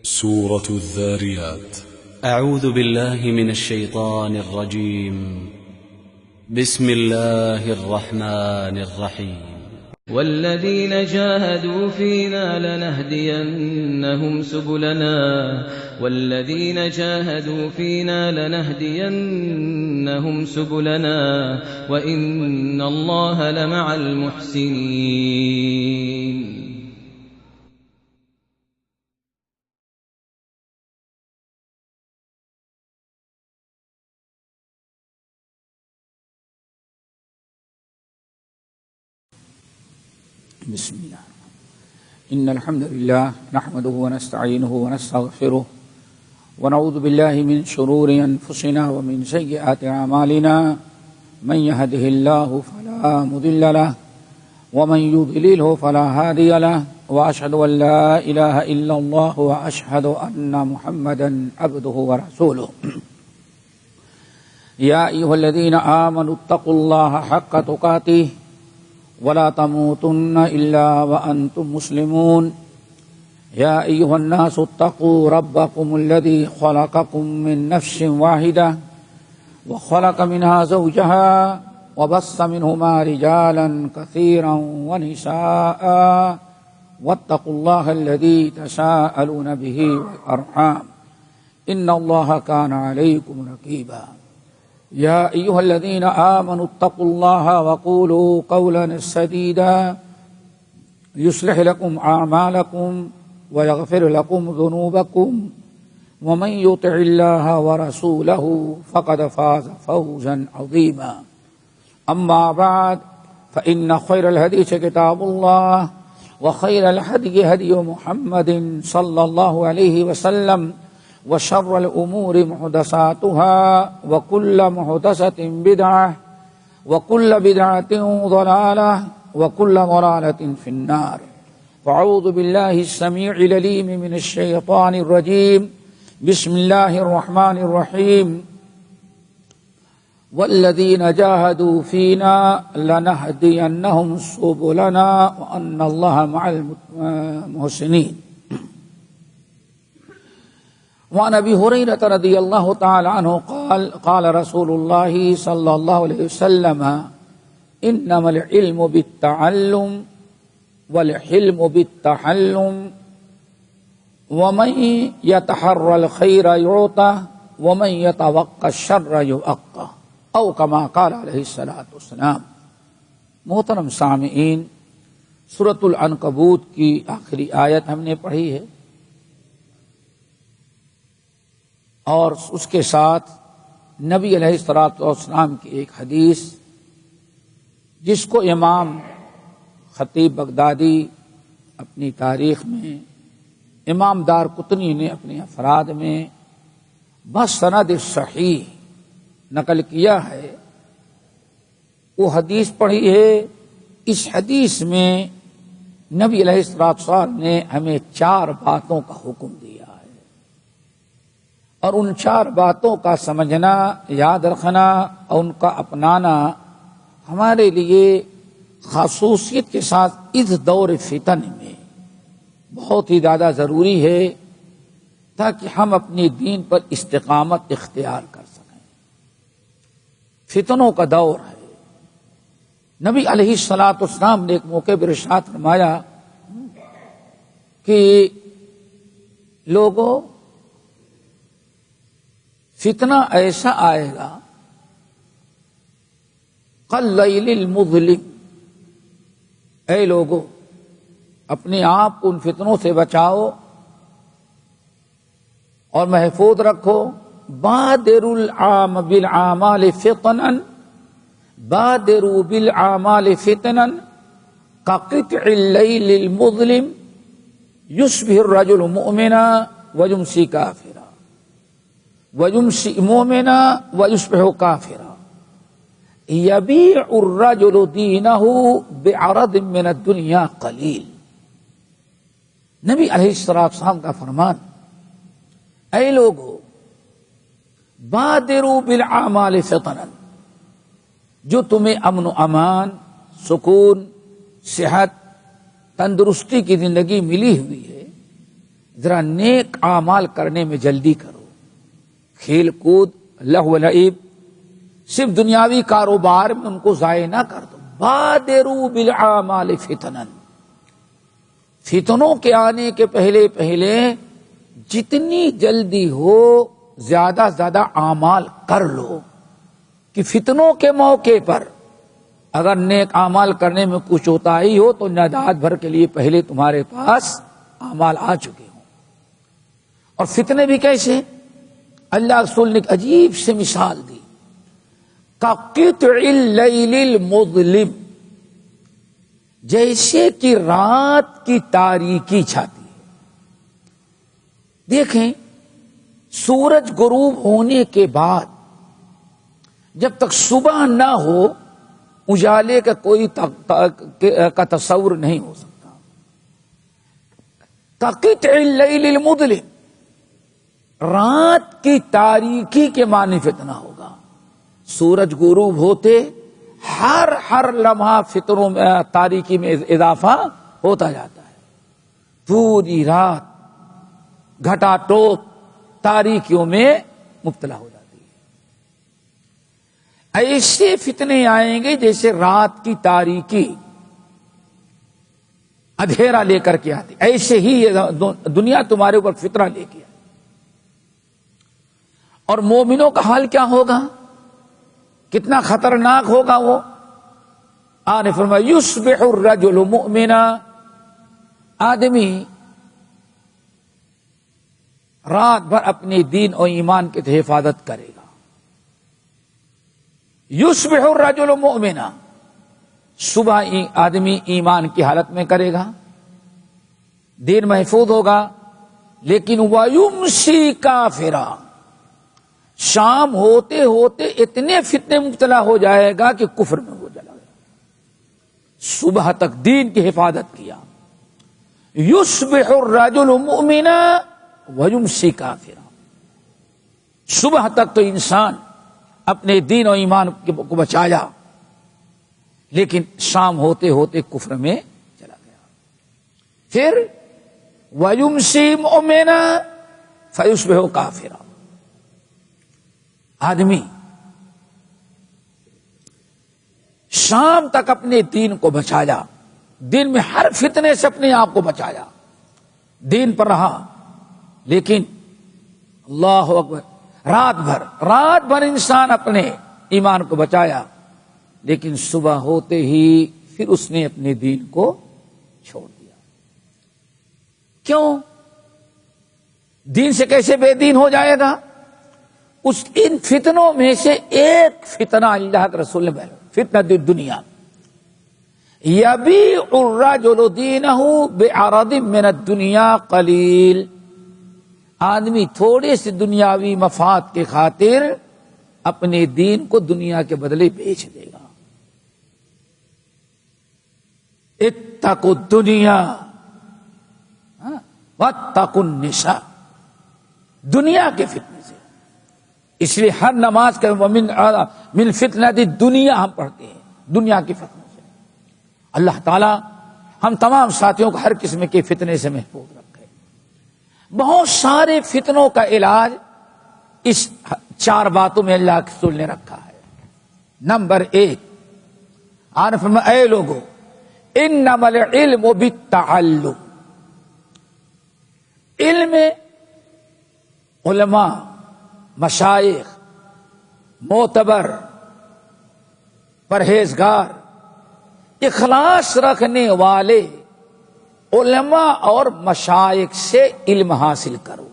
سورة الذاريات. أعوذ بالله من الشيطان الرجيم. بسم الله الرحمن الرحيم. والذين جاهدوا فينا لنهدينهم سبلنا وإن الله لمع المحسنين. بسم الله. إن الحمد لله نحمده ونستعينه ونستغفره ونعوذ بالله من شرور أنفسنا ومن سيئات أعمالنا. من يهده الله فلا مضل له ومن يضلله فلا هادي له، وأشهد أن لا إله إلا الله وأشهد أن محمدا عبده ورسوله. يا أيها الذين آمنوا اتقوا الله حق تقاته ولا تموتن إلا وأنتم مسلمون. يا أيها الناس اتقوا ربكم الذي خلقكم من نفس واحدة وخلق منها زوجها وبث منهما رجالا كثيرا ونساء واتقوا الله الذي تساءلون به والأرحام إن الله كان عليكم رقيبا. يا أيها الذين آمنوا اتقوا الله وقولوا قولا سديدا يصلح لكم أعمالكم ويغفر لكم ذنوبكم، ومن يطع الله ورسوله فقد فاز فوزا عظيما. أما بعد، فإن خير الحديث كتاب الله وخير الهدي هدي محمد صلى الله عليه وسلم، وشر الأمور محدثاتها وكل محدثة بدعة وكل بدعة ضلالة وكل ضلالة في النار. فأعوذ بالله السميع العليم من الشيطان الرجيم. بسم الله الرحمن الرحيم. والذين جاهدوا فينا لنهدينهم سبلنا وأن الله مع المحسنين. وعن ابي هريرة رضي الله تعالى عنه قال رسول الله صلى الله عليه وسلم: انما العلم بالتعلم والحلم بالتحلم، ومن يتحرى الخير يعطى ومن يتوقى الشر يوقى، او كما قال علیہ الصلوۃ والسلام. محترم سامعین، سورۃ العنکبوت کی آخری آیت ہم نے پڑھی ہے، اور اس کے ساتھ نبی علیہ الصلوۃ والسلام کی ایک حدیث، جس کو امام خطیب بغدادی اپنی تاریخ میں، امام دارقطنی نے اپنے افراد میں بسند صحیح نقل کیا ہے. وہ حدیث پڑھی ہے. اس حدیث میں نبی علیہ الصلوۃ والسلام نے ہمیں 4 باتوں کا حکم دیا، اور ان 4 باتوں کا سمجھنا، یاد رکھنا اور ان کا اپنانا ہمارے لیے خصوصیت کے ساتھ اس دور فتن میں بہت ہی زیادہ ضروری ہے، تاکہ ہم اپنی دین پر استقامت اختیار کر سکیں. فتنوں کا دور ہے. نبی علیہ الصلوۃ والسلام نے ایک موقع پر ارشاد فرمایا کہ لوگوں، فتنہ ایسا آئے گا کاللیل المظلم. اے لوگو، اپنے آپ کو ان فتنوں سے بچاؤ اور محفوظ رکھو. بادروا العام بالاعمال فتنا، بادروا بالاعمال فتنا كقطع الليل المظلم يصبح الرجل مؤمنا ويمسي كافرا ويمسي مؤمنا ويصبح كافرا يبيع الرجل دينه بعرض من الدنيا قليل. نبی علیہ السلام کا فرمان: اے لوگو، بادروا بالاعمال فتنا، جو تمہیں امن و امان، سکون، صحت، تندرستی کی زندگی ملی ہوئی ہے، ذرا نیک اعمال کرنے میں جلدی کرو. کھیل کود لہو و لعب صرف دنیاوی کاروبار میں ان کو ضائع نہ کر دو. بادروا بالاعمال فتنا، فتنوں کے آنے کے پہلے پہلے جتنی جلدی ہو زیادہ سے زیادہ اعمال کر لو کہ فتنوں کے موقع پر اگر نیک اعمال کرنے میں کچھ ہوتا ہی ہو تو نجات بھر کے لیے پہلے تمہارے پاس اعمال آ چکے ہوں. اور فتنے بھی کیسے؟ اللہ رسول نے ایک عجیب سے مثال دی. کقطع اللیل المظلم، جیسے کہ رات کی تاریکی چھاتی ہے. دیکھیں سورج غروب ہونے کے بعد جب تک صبح نہ ہو اجالے کا کوئی کا تصور نہیں ہو سکتا. کقطع اللیل المظلم، رات کی تاریکی کے معنی فتنہ ہوگا. سورج غروب ہوتے ہر لمحہ فطروں میں تاریکی میں اضافہ ہوتا جاتا ہے. پوری رات گھٹا ٹوپ تاریکیوں میں مبتلا ہو جاتی ہے. ایسے فتنے آئیں گے جیسے رات کی تاریکی اندھیرا لے کر کے آتی. ایسے ہی دنیا تمہارے اوپر فتنہ لے کے آئی. اور مومنوں کا حال کیا ہوگا؟ کتنا خطرناک ہوگا وہ. آن فرمایا یصبح الرجل مؤمنا، آدمی رات بھر اپنے دین اور ایمان کی حفاظت کرے گا. یصبح الرجل مؤمنا، صبح آدمی ایمان کی حالت میں کرے گا، دین محفوظ ہوگا. لیکن ویمسی کافرا، شام ہوتے ہوتے اتنے فتنے مبتلا ہو جائے گا کہ کفر میں ہو جائے گا. صبح تک دین کی حفاظت کیا. یصبح الرجل مؤمنا ویمسی کافرا، صبح تک تو انسان اپنے دین و ایمان کو بچایا، لیکن شام ہوتے ہوتے کفر میں چلا گیا. پھر ویمسی مؤمنا فیصبح کافرا، آدمی شام تک اپنے دین کو بچایا، دن میں ہر فتنے سے اپنے آپ کو بچایا، دین پر رہا، لیکن اللہ اکبر رات بھر انسان اپنے ایمان کو بچایا، لیکن صبح ہوتے ہی پھر اس نے اپنے دین کو چھوڑ دیا. کیوں؟ دین سے کیسے بے دین ہو جائے گا؟ ان فتنوں میں سے ایک فتنہ اللہ کے رسول نے بیان، فتنہ دنیا. یبیع الرجل دینہ بعرض من الدنیا قلیل، آدمی تھوڑے سے دنیاوی مفاد کے خاطر اپنے دین کو دنیا کے بدلے بیچ دے گا. اتقوا الدنیا واتقوا النساء، دنیا کے فتنے سے. اس لیے ہر نماز کے من فتنۃ الدنیا ہم پڑھتے ہیں، دنیا کی فتنے سے. اللہ تعالی ہم تمام ساتھیوں کو ہر قسم کے فتنے سے محفوظ رکھے. بہت سارے فتنوں کا علاج اس 4 باتوں میں اللہ کے رسول نے رکھا ہے. نمبر 1، آن فرمایا اے لوگو انما العلم بالتعلم، علم علماء، مشائخ، معتبر، پرہیزگار، اخلاص رکھنے والے علماء اور مشائخ سے علم حاصل کرو.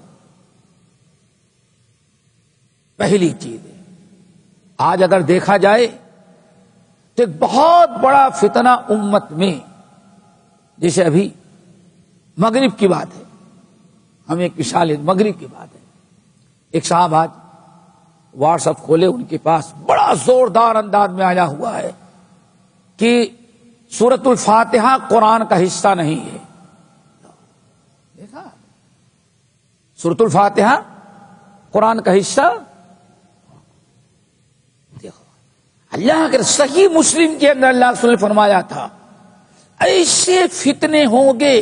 پہلی چیز ہے. آج اگر دیکھا جائے تو ایک بہت بڑا فتنہ امت میں، جیسے ابھی مغرب کی بات ہے، ہم ایک مثال مغرب کی بات ہے. ایک صاحب آج واٹس ایپ کھولے، ان کے پاس بڑا زوردار انداز میں آیا ہوا ہے کہ سورۃ الفاتحہ قرآن کا حصہ نہیں ہے. دیکھا سورۃ الفاتحہ قرآن کا حصہ؟ دیکھو اللہ کے صحیح مسلم کے اندر اللہ رسول نے فرمایا تھا ایسے فتنے ہوں گے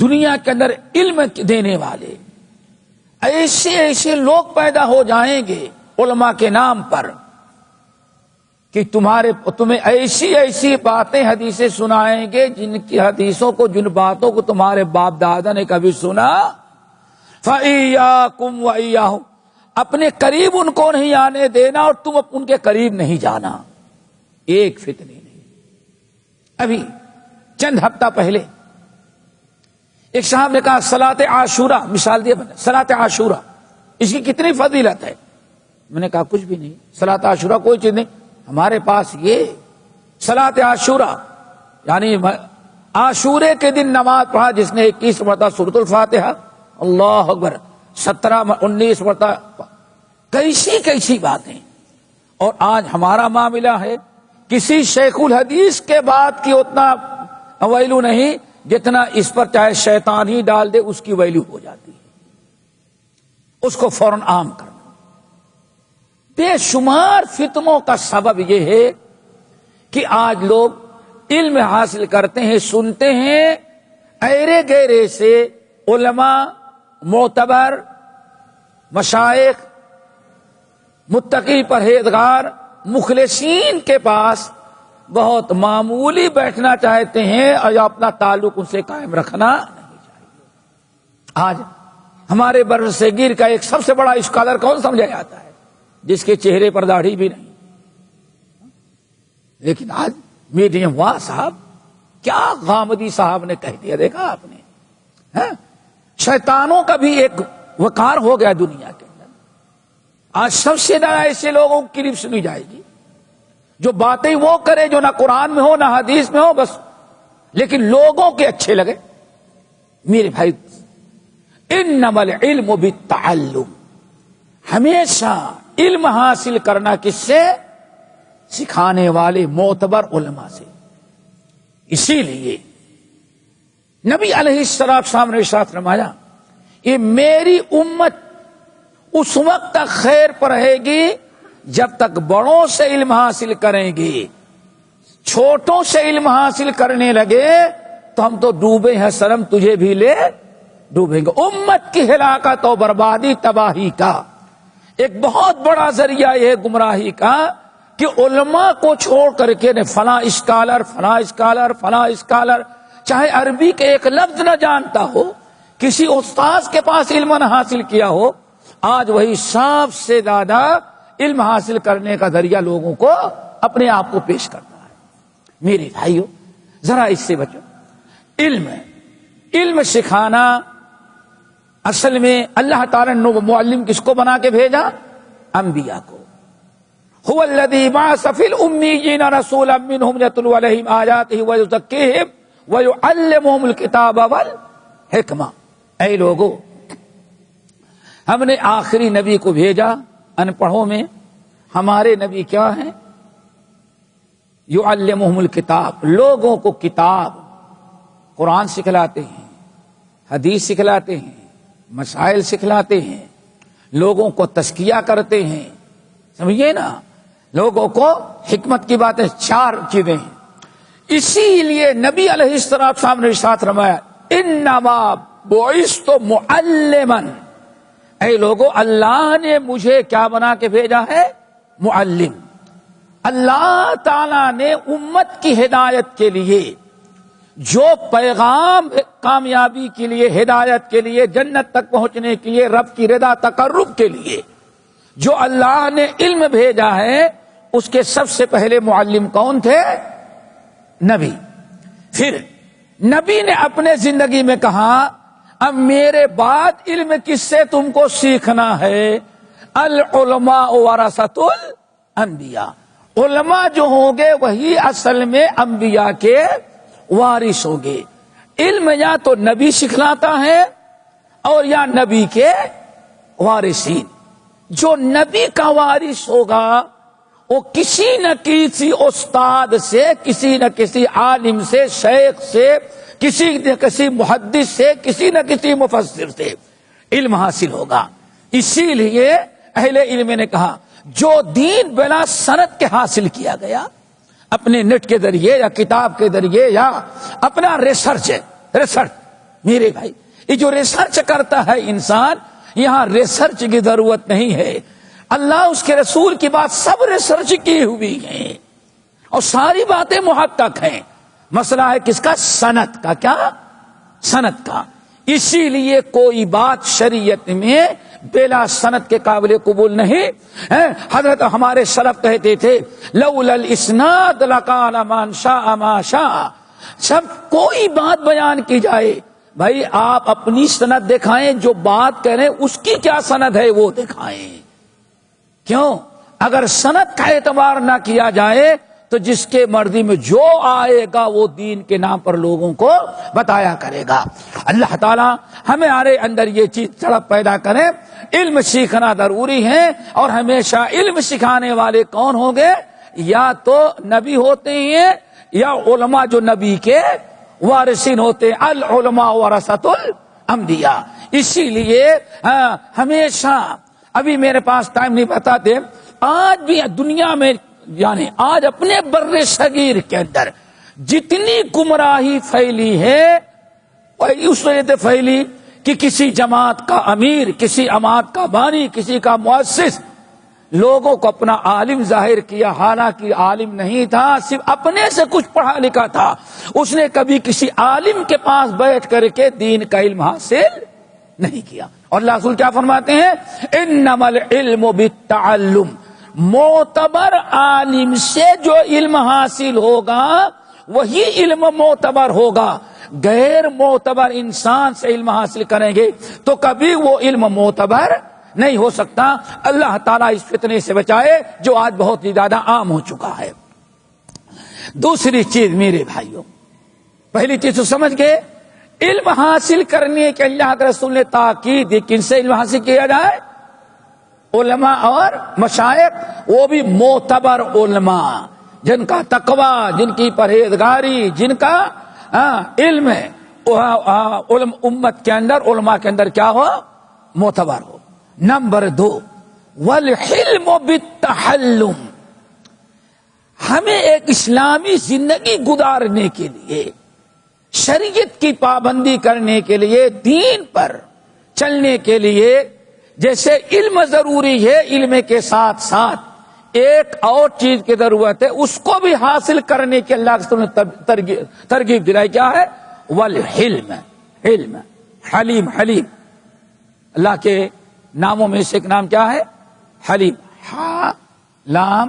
دنیا کے اندر علم دینے والے ایسے ایسے لوگ پیدا ہو جائیں گے علماء کے نام پر کہ تمہیں ایسی ایسی باتیں حدیثیں سنائیں گے جن کی حدیثوں کو، جن باتوں کو تمہارے باپ دادا نے کبھی سنا. فَإِيَّاكُمْ وَإِيَّاهُمْ، اپنے قریب ان کو نہیں آنے دینا اور تم ان کے قریب نہیں جانا. ایک فتنہ نہیں. ابھی چند ہفتہ پہلے ایک صاحب نے کہا صلاۃ عاشورہ، مثال دیا میں نے، صلاۃ عاشورہ اس کی کتنی فضیلت ہے. میں نے کہا کچھ بھی نہیں، صلاۃ عاشورہ کوئی چیز نہیں. ہمارے پاس یہ صلاۃ عاشورہ یعنی عاشورے کے دن نماز پڑھا جس نے 21 مرتبہ سورۃ الفاتحہ، اللہ اکبر، 17-19 مرتبہ، کیسی کیسی باتیں. اور آج ہمارا معاملہ ہے کسی شیخ الحدیث کے بعد کی اتنا ویلو نہیں جتنا اس پر چاہے شیطان ہی ڈال دے اس کی ویلو ہو جاتی ہے. اس کو فوراً عام کرنا. بے شمار فتنوں کا سبب یہ ہے کہ آج لوگ علم حاصل کرتے ہیں، سنتے ہیں ایرے گیرے سے علماء، معتبر مشائخ، متقی پرہیزگار مخلصین کے پاس بہت معمولی بیٹھنا چاہتے ہیں اور اپنا تعلق ان سے قائم رکھنا نہیں چاہیے. آج ہمارے برصغیر کا ایک سب سے بڑا اسکالر کون سمجھا جاتا ہے؟ جس کے چہرے پر داڑھی بھی نہیں. لیکن آج میڈیم واہ صاحب، کیا غامدی صاحب نے کہہ دیا، دیکھا آپ نے؟ شیطانوں کا بھی ایک وقار ہو گیا دنیا کے اندر. آج سب سے زیادہ ایسے لوگوں کی کلپ سنی جائے گی جو باتیں وہ کرے جو نہ قرآن میں ہو نہ حدیث میں ہو، بس لیکن لوگوں کے اچھے لگے. میرے بھائی، انما العلم بالتعلم، ہمیشہ علم حاصل کرنا کس سے؟ سکھانے والے معتبر علماء سے. اسی لیے نبی علیہ السلام نے ارشاد فرمایا یہ میری امت اس وقت تک خیر پر رہے گی جب تک بڑوں سے علم حاصل کریں گے. چھوٹوں سے علم حاصل کرنے لگے تو ہم تو ڈوبے ہیں سرم، تجھے بھی لے ڈوبیں گے. امت کی ہلاکت و بربادی، تباہی کا ایک بہت بڑا ذریعہ یہ گمراہی کا کہ علماء کو چھوڑ کر کے فلاں اسکالر فلاں اسکالر فلاں اسکالر، چاہے عربی کے ایک لفظ نہ جانتا ہو، کسی استاذ کے پاس علم نہ حاصل کیا ہو، آج وہی سب سے زیادہ علم حاصل کرنے کا ذریعہ لوگوں کو اپنے آپ کو پیش کرتا ہے. میرے بھائیو، ذرا اس سے بچو. علم سکھانا، اصل میں اللہ تعالی نے معلم کس کو بنا کے بھیجا؟ انبیاء کو. هو الذی بعث فی الامیین رسولا منہم یتلو علیہم آیاتہ ویزکیہم ویعلمہم الکتاب والحکمہ. اے لوگو، ہم نے آخری نبی کو بھیجا ان پڑھوں میں. ہمارے نبی کیا ہیں؟ یعلمہم الکتاب، لوگوں کو کتاب قرآن سکھلاتے ہیں، حدیث سکھلاتے ہیں، مسائل سکھلاتے ہیں، لوگوں کو تزکیہ کرتے ہیں. سمجھیے نا، لوگوں کو حکمت کی باتیں، 4 چیزیں ہیں. اسی لیے نبی علیہ السلام نے ارشاد فرمایا انما بعثت معلما. اے لوگو، اللہ نے مجھے کیا بنا کے بھیجا ہے؟ معلم. اللہ تعالی نے امت کی ہدایت کے لیے جو پیغام، کامیابی کے لیے، ہدایت کے لیے، جنت تک پہنچنے کے لیے، رب کی رضا تقرب کے لیے جو اللہ نے علم بھیجا ہے، اس کے سب سے پہلے معلم کون تھے؟ نبی. پھر نبی نے اپنے زندگی میں کہا اب میرے بعد علم کس سے تم کو سیکھنا ہے؟ العلماء ورثۃ الانبیاء. علماء جو ہوں گے وہی اصل میں انبیاء کے وارث ہوں گے. علم یا تو نبی سکھلاتا ہے اور یا نبی کے وارثین. جو نبی کا وارث ہوگا وہ کسی نہ کسی استاد سے، کسی نہ کسی عالم سے، شیخ سے، کسی نہ کسی محدث سے، کسی نہ کسی مفسر سے علم حاصل ہوگا. اسی لیے اہل علم نے کہا جو دین بلا سند کے حاصل کیا گیا، اپنے نیٹ کے ذریعے یا کتاب کے ذریعے یا اپنا ریسرچ میرے بھائی یہ جو ریسرچ کرتا ہے انسان، یہاں ریسرچ کی ضرورت نہیں ہے، اللہ اس کے رسول کی بات سب ریسرچ کی ہوئی ہیں اور ساری باتیں محقق ہیں۔ مسئلہ ہے کس کا؟ سند کا۔ کیا؟ سند کا۔ اسی لیے کوئی بات شریعت میں بلا سند کے قابل قبول نہیں ہے۔ حضرت ہمارے سلف کہتے تھے لولا الاسناد لقال من شاء ما شاء، سب کوئی بات بیان کی جائے، بھائی آپ اپنی سند دکھائیں، جو بات کہہ رہے ہیں اس کی کیا سند ہے وہ دکھائیں۔ کیوں؟ اگر سند کا اعتبار نہ کیا جائے تو جس کے مرضی میں جو آئے گا وہ دین کے نام پر لوگوں کو بتایا کرے گا۔ اللہ تعالی ہمارے اندر یہ چیز تڑپ پیدا کرے، علم سیکھنا ضروری ہے، اور ہمیشہ علم سکھانے والے کون ہوں گے؟ یا تو نبی ہوتے ہیں یا علماء جو نبی کے وارثین ہوتے ہیں، العلماء ورثۃ الانبیاء۔ اسی لیے ہمیشہ، ابھی میرے پاس ٹائم نہیں بتاتے، آج بھی دنیا میں یعنی آج اپنے بر صغیر کے اندر جتنی گمراہی پھیلی ہے اس وجہ سے پھیلی کہ کسی جماعت کا امیر، کسی جماعت کا بانی، کسی کا مؤسس لوگوں کو اپنا عالم ظاہر کیا، حالانکہ عالم نہیں تھا، صرف اپنے سے کچھ پڑھا لکھا تھا، اس نے کبھی کسی عالم کے پاس بیٹھ کر کے دین کا علم حاصل نہیں کیا۔ اور اللہ رسول کیا فرماتے ہیں؟ انما العلم بالتعلم، معتبر عالم سے جو علم حاصل ہوگا وہی علم معتبر ہوگا، غیر معتبر انسان سے علم حاصل کریں گے تو کبھی وہ علم معتبر نہیں ہو سکتا۔ اللہ تعالیٰ اس فتنے سے بچائے جو آج بہت ہی زیادہ عام ہو چکا ہے۔ دوسری چیز میرے بھائیوں، پہلی چیز تو سمجھ گئے، علم حاصل کرنے کے اللہ کے رسول نے تاکید دی، کن سے علم حاصل کیا جائے؟ علماء اور مشائخ، وہ بھی معتبر علماء جن کا تقوی، جن کی پرہیزگاری، جن کا علم ہے، امت کے اندر، علماء کے اندر کیا ہو؟ معتبر ہو۔ نمبر 2، والحلم بالتحلم، ہمیں ایک اسلامی زندگی گزارنے کے لیے، شریعت کی پابندی کرنے کے لیے، دین پر چلنے کے لیے، جیسے علم ضروری ہے، علم کے ساتھ ساتھ ایک اور چیز کی ضرورت ہے، اس کو بھی حاصل کرنے کے اللہ کے نے ترغیب دلائی۔ کیا ہے؟ والحلم، علم، حلیم، حلیم، اللہ کے ناموں میں سے ایک نام کیا ہے؟ حلیم، ہا لام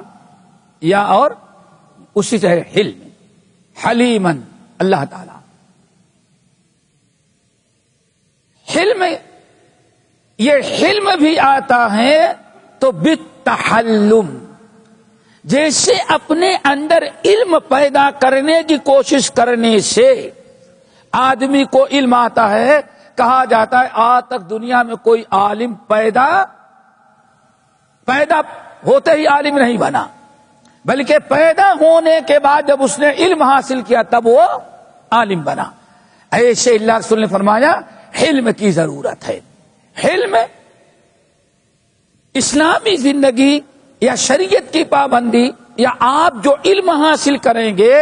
یا اور اسی سے ہے حلم، حلیمن، اللہ تعالی حلم۔ یہ حلم بھی آتا ہے تو بالتحلم، جیسے اپنے اندر علم پیدا کرنے کی کوشش کرنے سے آدمی کو علم آتا ہے۔ کہا جاتا ہے آج تک دنیا میں کوئی عالم پیدا ہوتے ہی عالم نہیں بنا، بلکہ پیدا ہونے کے بعد جب اس نے علم حاصل کیا تب وہ عالم بنا۔ ایسے اللہ رسول نے فرمایا علم کی ضرورت ہے۔ علم اسلامی زندگی یا شریعت کی پابندی، یا آپ جو علم حاصل کریں گے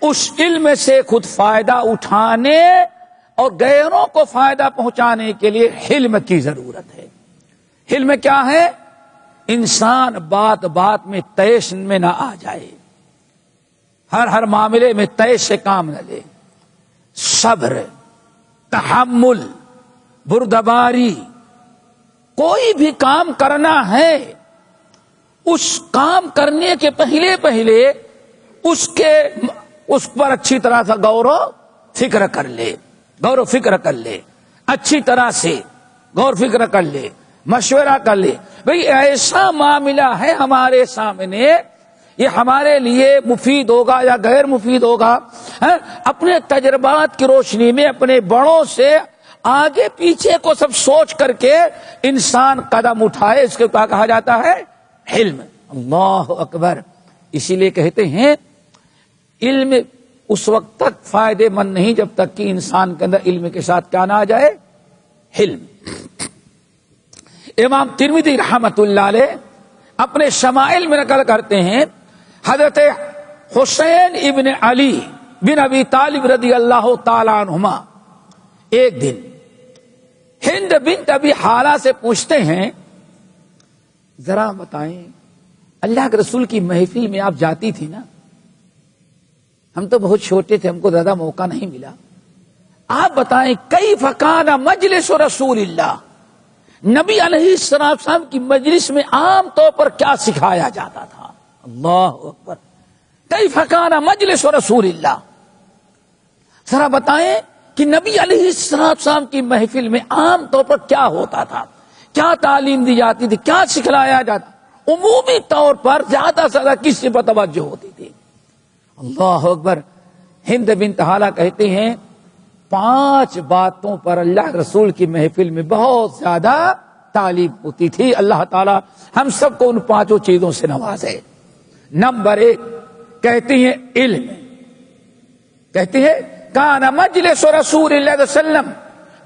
اس علم سے خود فائدہ اٹھانے اور غیروں کو فائدہ پہنچانے کے لیے علم کی ضرورت ہے۔ علم کیا ہے؟ انسان بات بات میں طیش میں نہ آ جائے، ہر معاملے میں طیش سے کام نہ لے، صبر، تحمل، بردباری، کوئی بھی کام کرنا ہے اس کام کرنے کے پہلے اس پر اچھی طرح سے غور و فکر کر لے، اچھی طرح سے غور فکر کر لے، مشورہ کر لے، بھئی ایسا معاملہ ہے ہمارے سامنے، یہ ہمارے لیے مفید ہوگا یا غیر مفید ہوگا، اپنے تجربات کی روشنی میں اپنے بڑوں سے آگے پیچھے کو سب سوچ کر کے انسان قدم اٹھائے، اس کو کیا کہا جاتا ہے؟ علم۔ اللہ اکبر۔ اسی لیے کہتے ہیں علم اس وقت تک فائدے مند نہیں جب تک کہ انسان کے اندر علم کے ساتھ کیا نہ آ جائے؟ علم۔ امام ترمذی رحمت اللہ علیہ اپنے شمائل میں نقل کرتے ہیں حضرت حسین ابن علی بن ابی طالب رضی اللہ تعالی عنہما ایک دن ہند بنت ابی حالہ سے پوچھتے ہیں ذرا بتائیں اللہ کے رسول کی محفل میں آپ جاتی تھی نا، ہم تو بہت چھوٹے تھے، ہم کو زیادہ موقع نہیں ملا، آپ بتائیں کیف کان مجلس رسول اللہ، نبی علیہ السلام کی مجلس میں عام طور پر کیا سکھایا جاتا تھا؟ اللہ اکبر، کیف کان مجلس رسول اللہ، ذرا بتائیں کہ نبی علیہ السلام کی محفل میں عام طور پر کیا ہوتا تھا، کیا تعلیم دی جاتی تھی، کیا سکھلایا جاتا؟ عمومی طور پر زیادہ سے زیادہ کس پر توجہ ہوتی تھی؟ اللہ اکبر، ہند بنت حالہ کہتے ہیں 5 باتوں پر اللہ رسول کی محفل میں بہت زیادہ تعلیم ہوتی تھی۔ اللہ تعالی ہم سب کو ان 5 چیزوں سے نوازے۔ نمبر 1 کہتی ہیں علم، کہتی ہے کان مجلس رسول اللہ صلی اللہ علیہ وسلم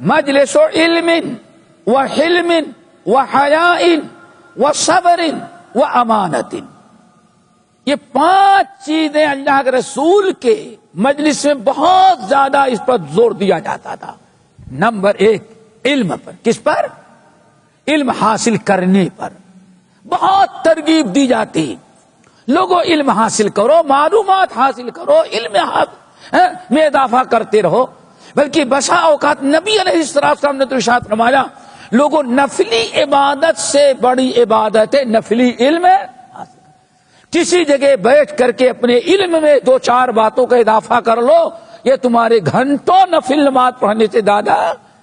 مجلس علم وحلم وحیاء وصبر وامانت، یہ 5 چیزیں اللہ کے رسول کے مجلس میں بہت زیادہ اس پر زور دیا جاتا تھا۔ نمبر 1 علم پر، کس پر؟ علم حاصل کرنے پر بہت ترغیب دی جاتی، لوگوں علم حاصل کرو، معلومات حاصل کرو، علم میں اضافہ کرتے رہو۔ بلکہ بسا اوقات نبی علیہ السلام نے تو ارشاد فرمایا لوگوں نفلی عبادت سے بڑی عبادت ہے نفلی علم حاصل کرنا۔ کسی جگہ بیٹھ کر کے اپنے علم میں 2-4 باتوں کا اضافہ کر لو، یہ تمہارے گھنٹوں نفل نماز پڑھنے سے زیادہ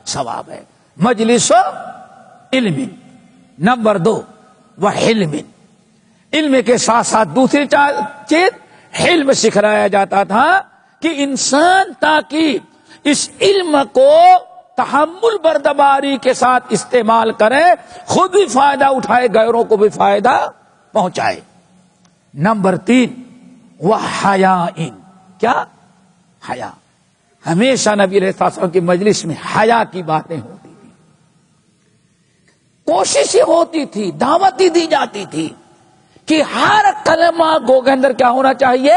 ثواب ہے۔ مجلس علم۔ نمبر 2 وحلم، علم کے ساتھ ساتھ دوسری چیز حلم سکھلایا جاتا تھا کہ انسان تاکہ اس علم کو تحمل بردباری کے ساتھ استعمال کرے، خود بھی فائدہ اٹھائے، غیروں کو بھی فائدہ پہنچائے۔ نمبر 3 وحیاء، کیا؟ حیا۔ ہمیشہ نبی علیہ السلام کی مجلس میں حیا کی باتیں ہوتی تھی، کوششیں ہوتی تھی، دعوت دی جاتی تھی کہ ہر کلمہ گو کے اندر کیا ہونا چاہیے؟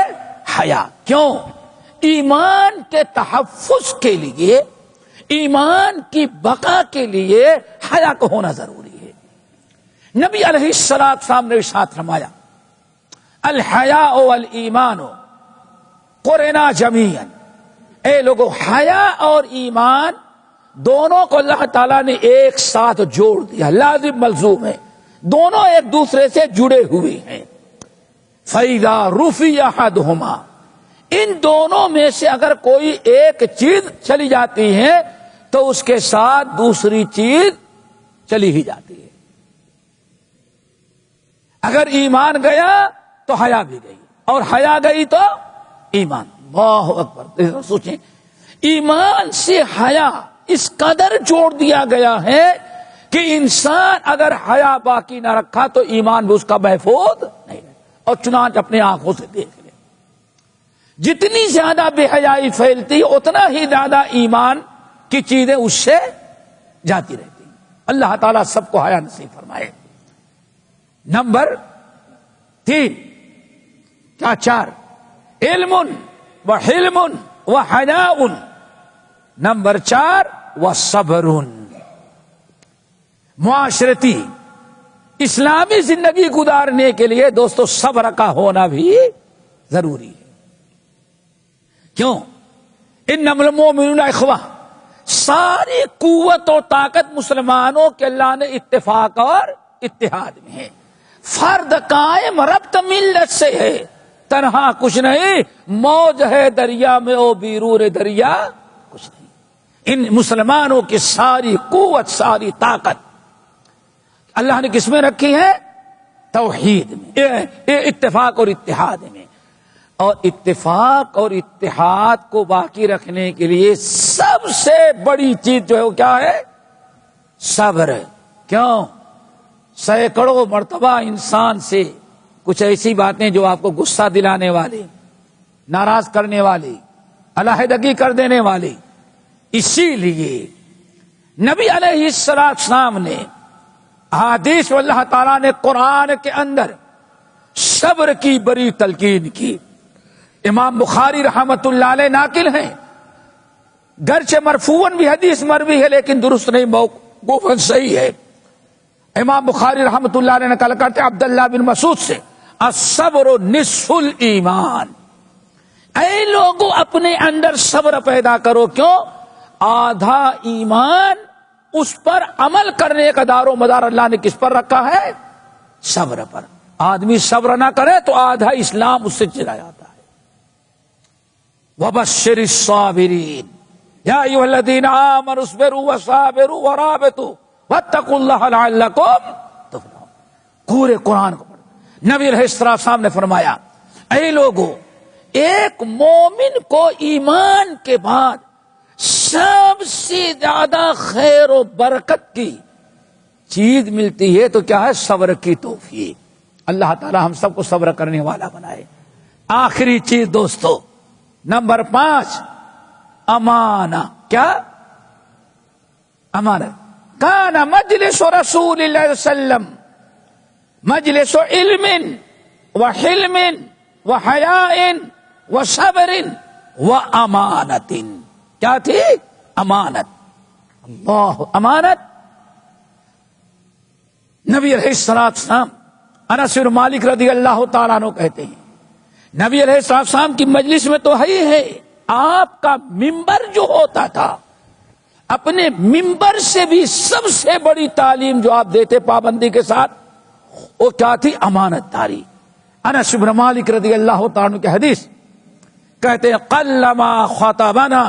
حیا۔ کیوں؟ ایمان کے تحفظ کے لیے، ایمان کی بقا کے لیے حیا کو ہونا ضروری ہے۔ نبی علیہ السلام نے ارشاد فرمایا الحیاء والایمان قرنا جمیعا، اے لوگوں حیا اور ایمان دونوں کو اللہ تعالیٰ نے ایک ساتھ جوڑ دیا، لازم ملزوم ہے، دونوں ایک دوسرے سے جڑے ہوئے ہیں۔ فَإِذَا رُفِعَ أَحَدُهُمَا، ان دونوں میں سے اگر کوئی ایک چیز چلی جاتی ہے تو اس کے ساتھ دوسری چیز چلی ہی جاتی ہے۔ اگر ایمان گیا تو حیا بھی گئی، اور حیا گئی تو ایمان۔ اللہ اکبر، سوچیں ایمان سے حیا اس قدر جوڑ دیا گیا ہے کہ انسان اگر حیا باقی نہ رکھا تو ایمان بھی اس کا محفوظ نہیں ہے۔ اور چنانچہ اپنے آنکھوں سے دیکھ لیں، جتنی زیادہ بے حیائی پھیلتی اتنا ہی زیادہ ایمان کی چیزیں اس سے جاتی رہتی۔ اللہ تعالیٰ سب کو حیا نصیب فرمائے۔ نمبر 3 کیا؟ 4 علم وحلم وحیاء۔ نمبر 4 وصبر۔ معاشرتی اسلامی زندگی گزارنے کے لیے دوستو صبر کا ہونا بھی ضروری ہے۔ کیوں؟ انما المؤمنون اخوہ، ساری قوت اور طاقت مسلمانوں کے اللہ نے اتفاق اور اتحاد میں ہے۔ فرد قائم ربط ملت سے ہے، تنہا کچھ نہیں، موج ہے دریا میں او بیرور دریا کچھ نہیں۔ ان مسلمانوں کی ساری قوت، ساری طاقت اللہ نے کس میں رکھی ہے؟ توحید میں، اتفاق اور اتحاد میں۔ اور اتفاق اور اتحاد کو باقی رکھنے کے لیے سب سے بڑی چیز جو ہے وہ کیا ہے؟ صبر۔ کیوں؟ سینکڑوں مرتبہ انسان سے کچھ ایسی باتیں جو آپ کو غصہ دلانے والی، ناراض کرنے والی، علیحدگی کر دینے والی، اسی لیے نبی علیہ السلام نے احادیث و اللہ تعالیٰ نے قرآن کے اندر صبر کی بڑی تلقین کی۔ امام بخاری رحمت اللہ علیہ ناقل ہیں، گرچہ مرفوعاً بھی حدیث مروی ہے لیکن درست نہیں، موقوفاً صحیح ہے۔ امام بخاری رحمۃ اللہ علیہ نقل کرتے عبداللہ بن مسعود سے، الصبر نصف الایمان، اے لوگوں اپنے اندر صبر پیدا کرو، کیوں؟ آدھا ایمان، اس پر عمل کرنے کا دار و مدار اللہ نے کس پر رکھا ہے؟ صبر پر۔ آدمی صبر نہ کرے تو آدھا اسلام اس سے چلا جاتا ہے۔ وبشر الصابرین یا ایھا الذین آمنوا اصبروا وصابروا ورابطوا واتقوا اللہ لعلکم تفلحون۔ پورے قرآن کو پڑھ، نبی علیہ السلام نے فرمایا، اے لوگوں، ایک مومن کو ایمان کے بعد سب سے زیادہ خیر و برکت کی چیز ملتی ہے تو کیا ہے؟ صبر کی توفیق۔ اللہ تعالی ہم سب کو صبر کرنے والا بنائے۔ آخری چیز دوستو، نمبر 5، امانہ۔ کیا؟ امانت۔ کان مجلس رسول اللہ صلی اللہ علیہ وسلم مجلس علم وحلم وحیاء وصبر وامانت۔ کیا تھی؟ امانت۔ اللہ، امانت۔ نبی علیہ السلام انس بن مالک رضی اللہ تعالیٰ عنہ کہتے ہیں، نبی علیہ السلام کی مجلس میں تو ہے آپ کا ممبر جو ہوتا تھا، اپنے ممبر سے بھی سب سے بڑی تعلیم جو آپ دیتے پابندی کے ساتھ، وہ کیا تھی؟ امانت داری۔ انس بن مالک رضی اللہ تعالیٰ عنہ کی حدیث کہتے ہیں، قلما خطبنا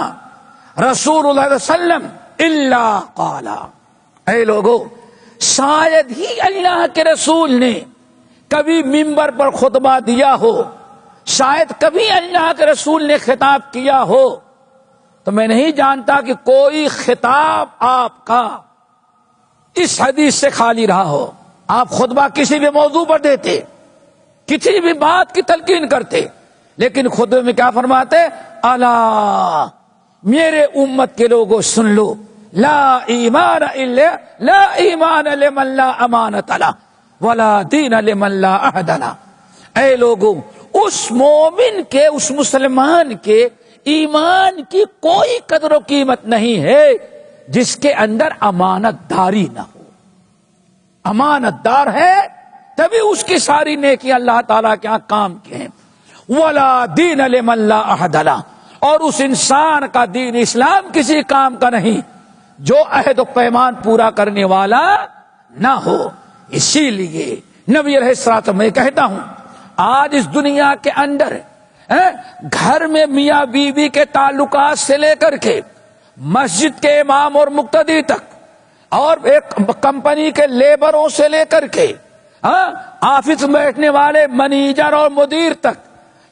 رسول اللہ صلی اللہ علیہ وسلم الا قالا، اے لوگو، شاید ہی اللہ کے رسول نے کبھی ممبر پر خطبہ دیا ہو، شاید کبھی اللہ کے رسول نے خطاب کیا ہو، تو میں نہیں جانتا کہ کوئی خطاب آپ کا اس حدیث سے خالی رہا ہو۔ آپ خطبہ کسی بھی موضوع پر دیتے، کسی بھی بات کی تلقین کرتے، لیکن خطبے میں کیا فرماتے؟ الا، میرے امت کے لوگوں سن لو، لا ایمان الا لا ایمان لمن لا امانت له ولا دین لمن لا عہد له۔ اے لوگوں، اس مومن کے، اس مسلمان کے ایمان کی کوئی قدر و قیمت نہیں ہے جس کے اندر امانت داری نہ ہو۔ امانت دار ہے تبھی اس کی ساری نیکی اللہ تعالیٰ کے ہاں کام کے ہیں۔ ولا دین لمن لا عہد له، اور اس انسان کا دین اسلام کسی کام کا نہیں جو عہد و پیمان پورا کرنے والا نہ ہو۔ اسی لیے نبی علیہ السلام، میں کہتا ہوں آج اس دنیا کے اندر گھر میں میاں بیوی کے تعلقات سے لے کر کے مسجد کے امام اور مقتدی تک، اور ایک کمپنی کے لیبروں سے لے کر کے آفس میں بیٹھنے والے منیجر اور مدیر تک،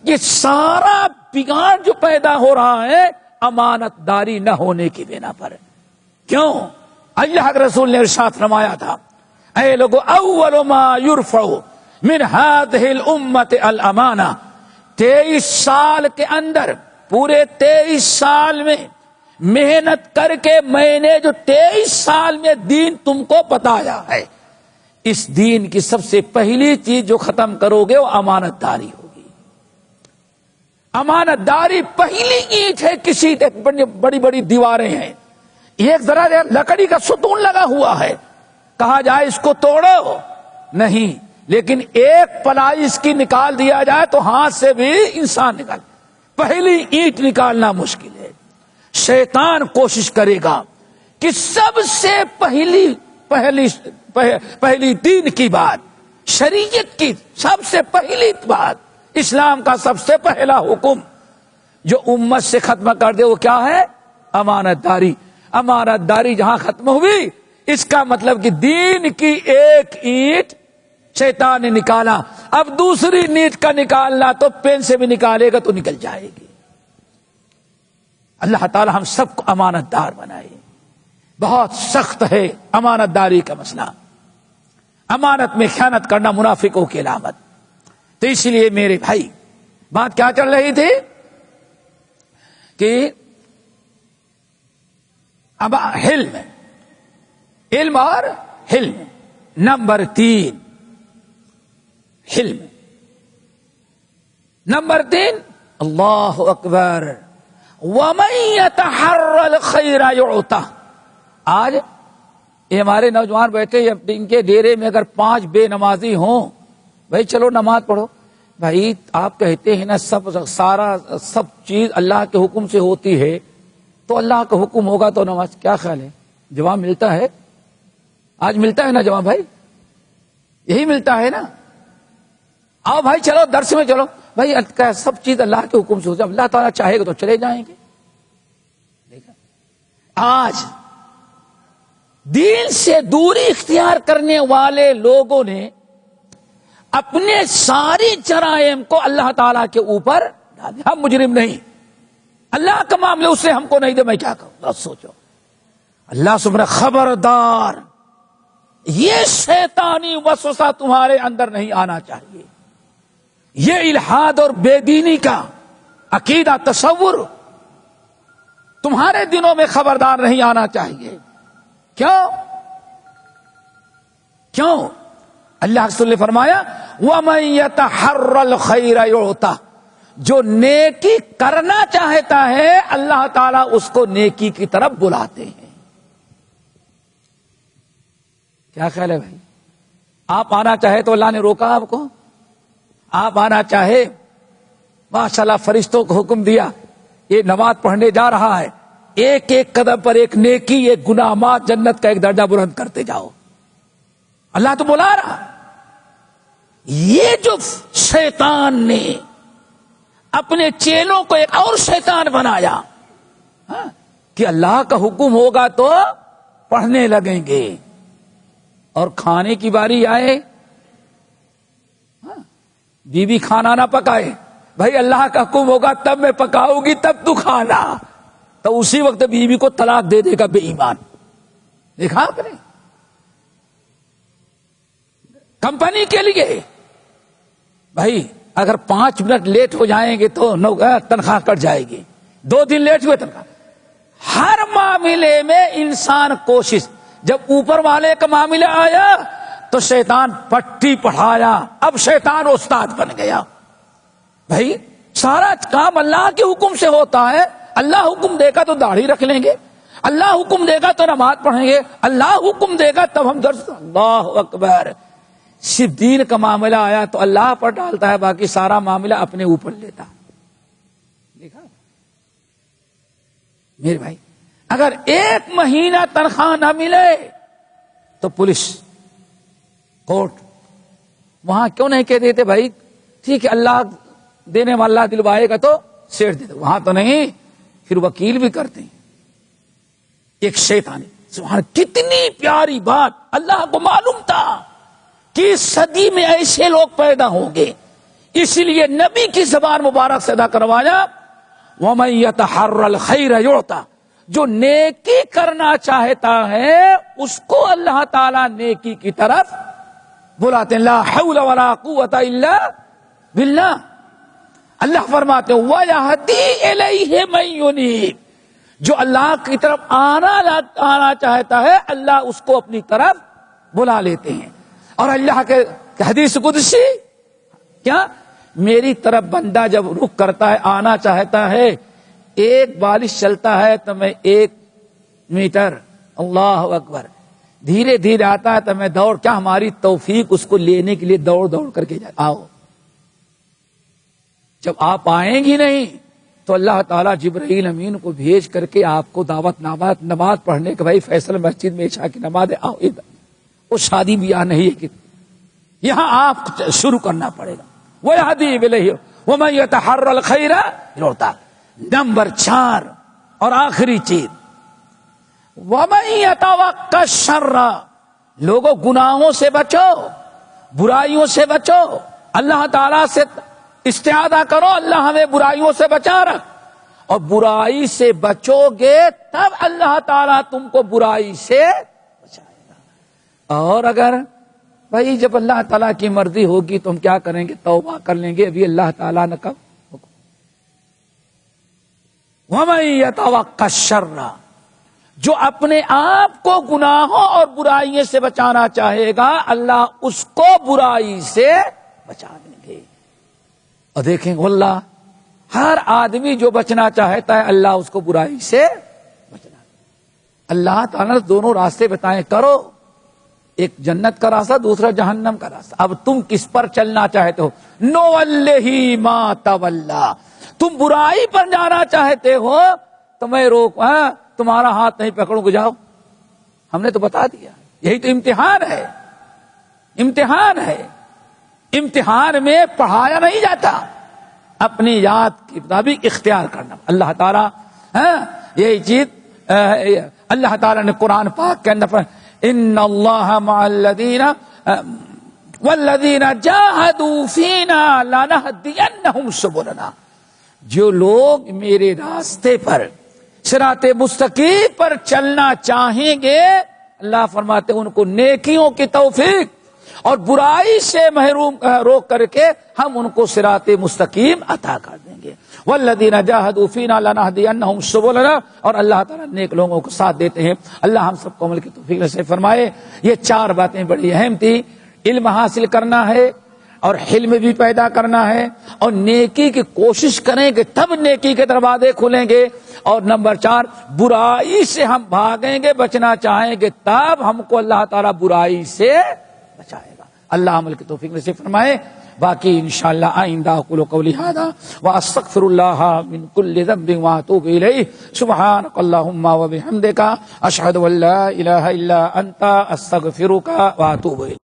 یہ سارا بگاڑ جو پیدا ہو رہا ہے امانت داری نہ ہونے کی بنا پر۔ کیوں؟ اللہ کے رسول نے ارشاد فرمایا تھا، اے لوگو، اول ما یرفع من هذه الامت الامانہ۔ 23 سال کے اندر، پورے 23 سال میں محنت کر کے میں نے جو 23 سال میں دین تم کو بتایا ہے، اس دین کی سب سے پہلی چیز جو ختم کرو گے وہ امانت داری ہوگی۔ امانت داری پہلی اینٹ ہے، کسی بڑی بڑی دیواریں ہیں، ایک ذرا لکڑی کا ستون لگا ہوا ہے، کہا جائے اس کو توڑو نہیں، لیکن ایک پلائی اس کی نکال دیا جائے تو ہاتھ سے بھی انسان نکال، پہلی اینٹ نکالنا مشکل ہے۔ شیطان کوشش کرے گا کہ سب سے پہلی دین کی بات، شریعت کی سب سے پہلی بات، اسلام کا سب سے پہلا حکم جو امت سے ختم کر دے وہ کیا ہے؟ امانت داری۔ امانت داری جہاں ختم ہوئی، اس کا مطلب کہ دین کی ایک اینٹ شیطان نے نکالا، اب دوسری اینٹ کا نکالنا تو پین سے بھی نکالے گا تو نکل جائے گی۔ اللہ تعالی ہم سب کو امانت دار بنائے۔ بہت سخت ہے امانت داری کا مسئلہ، امانت میں خیانت کرنا منافقوں کی علامت۔ تو اس لیے میرے بھائی، بات کیا چل رہی تھی کہ اب علم اور حلم۔ نمبر 3 حلم، نمبر 3 اللہ اکبر وَمَن يَتَحَرَّ الْخَيْرَ يُعْطَهُ. آج یہ ہمارے نوجوان بیٹھے ان کے ڈیرے میں اگر 5 بے نمازی ہوں، بھائی چلو نماز پڑھو. بھائی آپ کہتے ہیں نا سب چیز اللہ کے حکم سے ہوتی ہے، تو اللہ کا حکم ہوگا تو نماز. کیا خیال ہے؟ جواب ملتا ہے؟ آج ملتا ہے نا جواب؟ بھائی یہی ملتا ہے نا. آؤ بھائی چلو درس میں چلو. بھائی سب چیز اللہ کے حکم سے ہوتی ہے، اللہ تعالیٰ چاہے گا تو چلے جائیں گے. آج دین سے دوری اختیار کرنے والے لوگوں نے اپنے ساری جرائم کو اللہ تعالیٰ کے اوپر ڈال دیا. ہم مجرم نہیں، اللہ کا معاملہ اس نے ہم کو نہیں دے، میں کیا کروں؟ بس سوچو. اللہ سبحانہ خبردار، یہ شیطانی وسوسہ تمہارے اندر نہیں آنا چاہیے. یہ الحاد اور بے دینی کا عقیدہ تصور تمہارے دلوں میں خبردار نہیں آنا چاہیے. کیوں؟ اللہ رسول نے فرمایا وَمَن يَتَحَرَّ الْخَيْرَ يُعْطَهُ. جو نیکی کرنا چاہتا ہے اللہ تعالیٰ اس کو نیکی کی طرف بلاتے ہیں. کیا خیال ہے بھائی؟ آپ آنا چاہے تو اللہ نے روکا آپ کو؟ آپ آنا چاہے ماشاءاللہ فرشتوں کو حکم دیا یہ نماز پڑھنے جا رہا ہے، ایک ایک قدم پر ایک نیکی ایک گناہ معاف، جنت کا ایک درجہ بلند کرتے جاؤ. اللہ تو بلا رہا. یہ جو شیطان نے اپنے چیلوں کو ایک اور شیطان بنایا کہ اللہ کا حکم ہوگا تو پڑھنے لگیں گے، اور کھانے کی باری آئے بیوی کھانا نہ پکائے، بھائی اللہ کا حکم ہوگا تب میں پکاؤں گی تب تو کھانا، تو اسی وقت بیوی کو طلاق دے دے گا بے ایمان. دیکھا آپ نے؟ کمپنی کے لیے بھائی اگر 5 منٹ لیٹ ہو جائیں گے تو تنخواہ کٹ جائے گی، 2 دن لیٹ ہوئے تنخواہ. ہر معاملے میں انسان کوشش. جب اوپر والے کا معاملہ آیا تو شیطان پٹی پڑھایا، اب شیطان استاد بن گیا. بھائی سارا کام اللہ کے حکم سے ہوتا ہے. اللہ حکم دے گا تو داڑھی رکھ لیں گے، اللہ حکم دے گا تو نماز پڑھیں گے، اللہ حکم دے گا تب ہم درس. اللہ اکبر. صرف دین کا معاملہ آیا تو اللہ پر ڈالتا ہے، باقی سارا معاملہ اپنے اوپر لیتا. دیکھا میرے بھائی، اگر 1 مہینہ تنخواہ نہ ملے تو پولیس کورٹ وہاں کیوں نہیں کہہ دیتے بھائی ٹھیک ہے اللہ دینے والا دلوائے گا تو سیٹ دے دو، وہاں تو نہیں، پھر وکیل بھی کرتے ہیں. ایک شیطانی. سبحان، کتنی پیاری بات. اللہ کو معلوم تھا کہ صدی میں ایسے لوگ پیدا ہوں گے، اسی لیے نبی کی زبان مبارک سے ادا کروایا وَمَن يَتَحَرَّ الْخَيْرَ يُعْطَهُ. جو نیکی کرنا چاہتا ہے اس کو اللہ تعالیٰ نیکی کی طرف بلاتے ہیں. لا حول ولا قوت الا باللہ. اللہ فرماتے ہیں وَيَهْدِي إِلَيْهِ مَن يُنِيبُ. جو اللہ کی طرف آنا چاہتا ہے اللہ اس کو اپنی طرف بلا لیتے ہیں. اور اللہ کے حدیث قدسی کیا، میری طرف بندہ جب رخ کرتا ہے آنا چاہتا ہے، 1 بالش چلتا ہے تو میں 1 میٹر، اللہ اکبر، دھیرے دھیرے آتا ہے تو میں دوڑ. کیا ہماری توفیق اس کو لینے کے لیے دوڑ دوڑ کر کے آؤ. جب آپ آئیں گی نہیں تو اللہ تعالیٰ جبرائیل امین کو بھیج کر کے آپ کو دعوت نماز پڑھنے کے، بھائی فیصل مسجد میں عشاء کی نماز آؤ ادھر. وہ شادی بیاہ نہیں ہے کہ یہاں آپ شروع کرنا پڑے گا. وَيَهْدِي إِلَيْهِ وَمَن يَتَحَرَّ الْخَيْرَ يُعْطَهُ. نمبر 4 اور آخری چیز وَمَن يَتَوَقَّ الشَّرَّ. لوگوں گناہوں سے بچو، برائیوں سے بچو، اللہ تعالیٰ سے استعاذہ کرو اللہ ہمیں برائیوں سے بچا رکھ. اور برائی سے بچو گے تب اللہ تعالیٰ تم کو برائی سے بچائے گا. اور اگر بھائی جب اللہ تعالیٰ کی مرضی ہوگی تو ہم کیا کریں گے؟ توبہ کر لیں گے. ابھی اللہ تعالیٰ نے کب وَمَن يَتَوَقَّ الشَّرَّ. جو اپنے آپ کو گناہوں اور برائیوں سے بچانا چاہے گا اللہ اس کو برائی سے بچا دیں گے. اور دیکھیں واللہ ہر آدمی جو بچنا چاہتا ہے اللہ اس کو برائی سے بچنا. اللہ تعالیٰ نے دونوں راستے بتائیں کرو، ایک جنت کا راستہ، دوسرا جہنم کا راستہ. اب تم کس پر چلنا چاہتے ہو؟ نوَلِّهِ مَا تَوَلَّا. تم برائی پر جانا چاہتے ہو تو میں تمہارا ہاتھ نہیں پکڑوں گا، جاؤ. ہم نے تو بتا دیا، یہی تو امتحان ہے. امتحان ہے. امتحان میں پڑھایا نہیں جاتا، اپنی یاد کے مطابق اختیار کرنا. اللہ تعالیٰ یہی چیز اللہ تعالیٰ نے قرآن پاک کے اندر ان اللہ مع الذین والذین جاہدوا فینا لنہدینہم سبلنا. جو لوگ میرے راستے پر صراط مستقیم پر چلنا چاہیں گے، اللہ فرماتے ہیں ان کو نیکیوں کی توفیق اور برائی سے محروم روک کر کے ہم ان کو صراط مستقیم عطا کر دیں گے. والذین جاہدوا فینا لنہدینہم سبلنا. اور اللہ تعالیٰ نیک لوگوں کو ساتھ دیتے ہیں. اللہ ہم سب کو عمل کی توفیق سے فرمائے. یہ 4 باتیں بڑی اہم تھی. علم حاصل کرنا ہے اور حلم بھی پیدا کرنا ہے اور نیکی کی کوشش کریں گے تب نیکی کے دروازے کھلیں گے. اور نمبر 4 برائی سے ہم بھاگیں گے، بچنا چاہیں گے تب ہم کو اللہ تعالیٰ برائی سے بچائے گا. اللہ عمل کی توفیق نصیب فرمائے. باقی انشاءاللہ آئندہ اقول قولی ھذا واستغفر اللہ من کل ذنب واتوب الیہ. سبحانک اللہم وبحمدک اشہد ان لا الہ الا انت استغفرک واتوب الیک.